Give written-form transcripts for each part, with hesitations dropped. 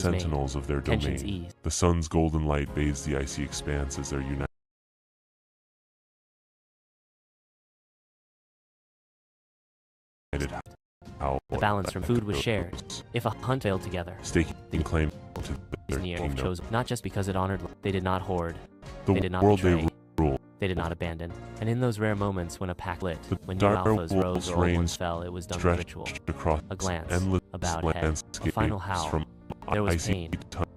sentinels of their Tensions domain. eased. The sun's golden light bathes the icy expanse as their united howl. The balance from food was shared. If a hunt failed together, Staking claim to their Direwolf kingdom. chose not just because it honored. They did not hoard. The They did not world betray. they rule. They did not abandon. And in those rare moments when a pack lit, The when new alphas Direwolf's rose or old ones reigns fell, it was done with stretched ritual. across A glance, endless a bowed head, a landscapes final howl. from There was icy pain,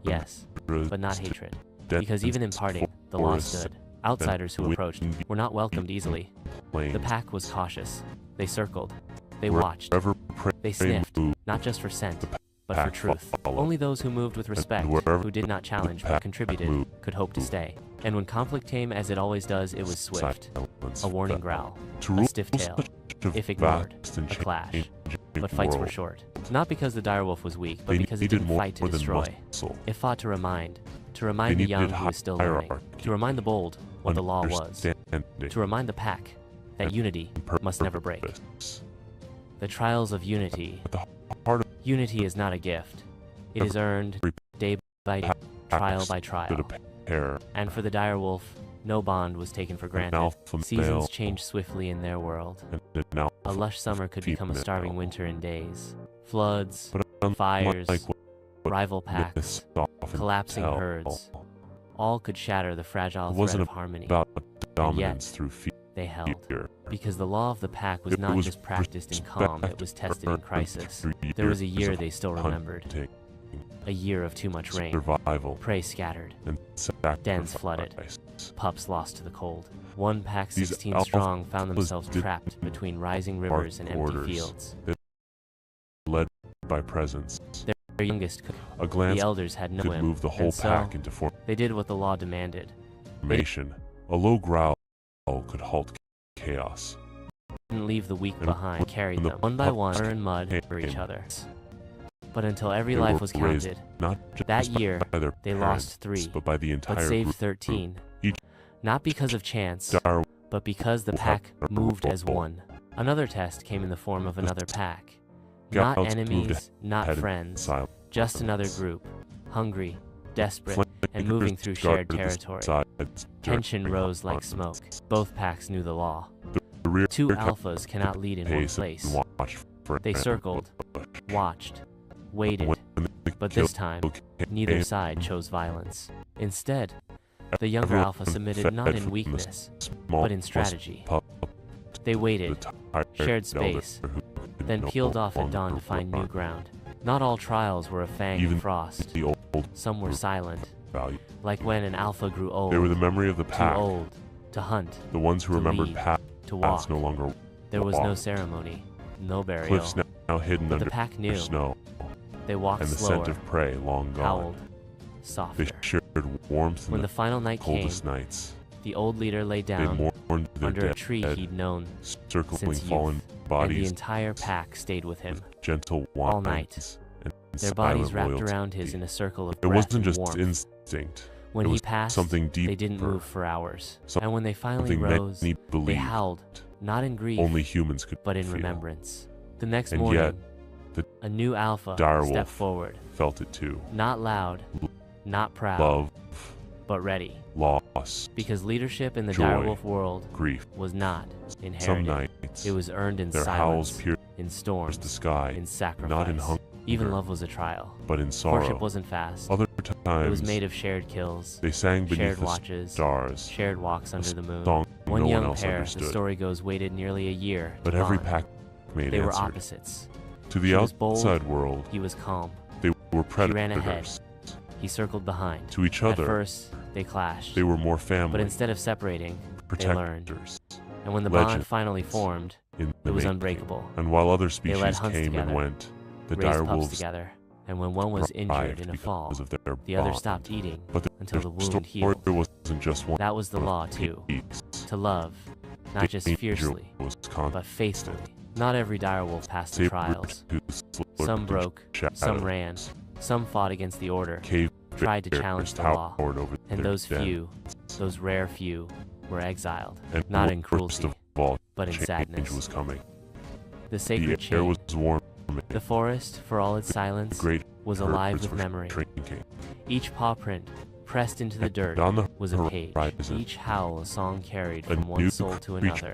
yes, but not to hatred. dense Because even in parting, the law forests stood. Outsiders who wind approached were not welcomed easily. plains. The pack was cautious. They circled. They watched. Wherever They prey sniffed, moved, not just for scent, but for pack truth. followed. Only those who moved with respect, wherever who did not challenge the but pack contributed, moved, could hope to stay. And when conflict came as it always does, it was swift. silence A warning fell. growl, To a rule stiff tail, such a if ignored, vast and a clash. changing But fights were world, short. Not because the Direwolf was weak, but they because it needed didn't more fight to than destroy. muscle. It fought to remind They the needed young who was still learning, hierarchy, to remind the bold what the law was, understanding, to remind the pack that unity must never break. purpose. The trials of unity. At the heart of Unity is not a gift. It is earned day by day, trial by trial. stood a pair, And for the Direwolf, no bond was taken for an granted. alpha Seasons male changed swiftly in their world. and an alpha A lush summer could become a female. starving winter in days. Floods, But unlike fires, what rival packs, myths often collapsing tell, herds. All could shatter the fragile It thread wasn't of harmony. about dominance through They held. fear. Because the law of the pack was It not was just practiced in calm, it was tested in crisis. There was a year they still remembered. Hunting, A year of too much rain. survival, Prey scattered. and Dens flooded. sacrifice. Pups lost to the cold. One pack These 16 alphas strong found themselves did trapped between rising rivers and empty orders. fields. Led by presence. Their youngest could. A glance The elders had no could whim, move the whole and so pack into they did what the law demanded. formation. A low growl could halt chaos. Didn't leave the weak And behind, carried when the them one by one pups in mud for each came, other. But until every they life were was raised counted, Not just that year, by their they parents, lost 3, but by the entire but saved group. 13. Each Not because of chance, Direwolf but because the will pack have a moved as role. one. Another test came in the form of The another pack. Not scouts moved enemies, not ahead in friends, silence. just another group, hungry, desperate, and Flankers moving through shared guarded the territory. sides Tension during rose like conflicts. smoke. Both packs knew the law. The rear 2 kept alphas cannot lead in one pace and place. watched for They an circled, ambush. watched, waited, When the but kill this time, came, neither side chose violence. Instead, the younger everyone alpha submitted fed not in from the weakness, small but in strategy. pup They to waited, the tired shared elder space, who could then no peeled off at longer dawn to find new run. ground. Not all trials were a fang Even of frost. The old Some were were silent, value. like when an alpha grew old, They were the memory of the too pack. old, to hunt, The ones who to remembered lead, paths to walk. no longer There was no walk. ceremony, no burial. Cliffs now hidden But under the pack knew. snow, They walked and the slower, scent of prey long gone. howled, They softer. shared warmth When in the the final night came, coldest nights. the old leader lay They down mourned their under a dead, tree he'd known circling since fallen youth, and the bodies entire pack stayed with him. with gentle all whines night. and Their bodies silent wrapped loyalty. around his in a circle of It breath wasn't and just warmth. instinct. When it he was passed, something deeper. they didn't move for hours. And when they finally Something rose, many they believed howled, not in grief, only humans could but in feel. remembrance. The next And morning, yet, the a new alpha Direwolf stepped forward, felt it too. not loud, not proud, Love, but ready. loss, Because leadership in the joy, Direwolf world grief. was not Some inherited. nights, It was earned in their howls silence, pierced in storms, the sky, in sacrifice. not in hunger, Even love was a trial. but in sorrow. Courtship wasn't fast. Other It times, was made of shared kills, they sang beneath shared the watches, stars, shared walks under the moon. song One no young one else pair, the understood. story goes, waited nearly a year But to every bond. pack made They were answered. opposites. To the She was bold, outside world, He was calm. they were She ran ahead. predators. He circled behind. To each At other, first, they clashed. they were more family, But instead of separating, they learned. protectors. And when the bond Legends finally formed, in it the was making. unbreakable. And while other led species hunts came together, and went, the Raised pups direwolves together. And when one was injured thrived in a because fall, of their the other bond. stopped eating But until the their wound story healed. wasn't just one That was the of law, too. peace. To love, not just Danger fiercely, was but constant. faithfully. Not every direwolf passed the trials. Some broke, some ran, some fought against the order, tried to challenge the law. And those few, those rare few, were exiled, and not in worst cruelty, of all, but in change sadness. was coming. The sacred The air chain, was warm. the forest, for all its silence, Great was alive Birds with were memory. shrinking. Each paw print, pressed into the dirt, On the was a page. horizon, Each howl a song carried a from one new soul to creature another.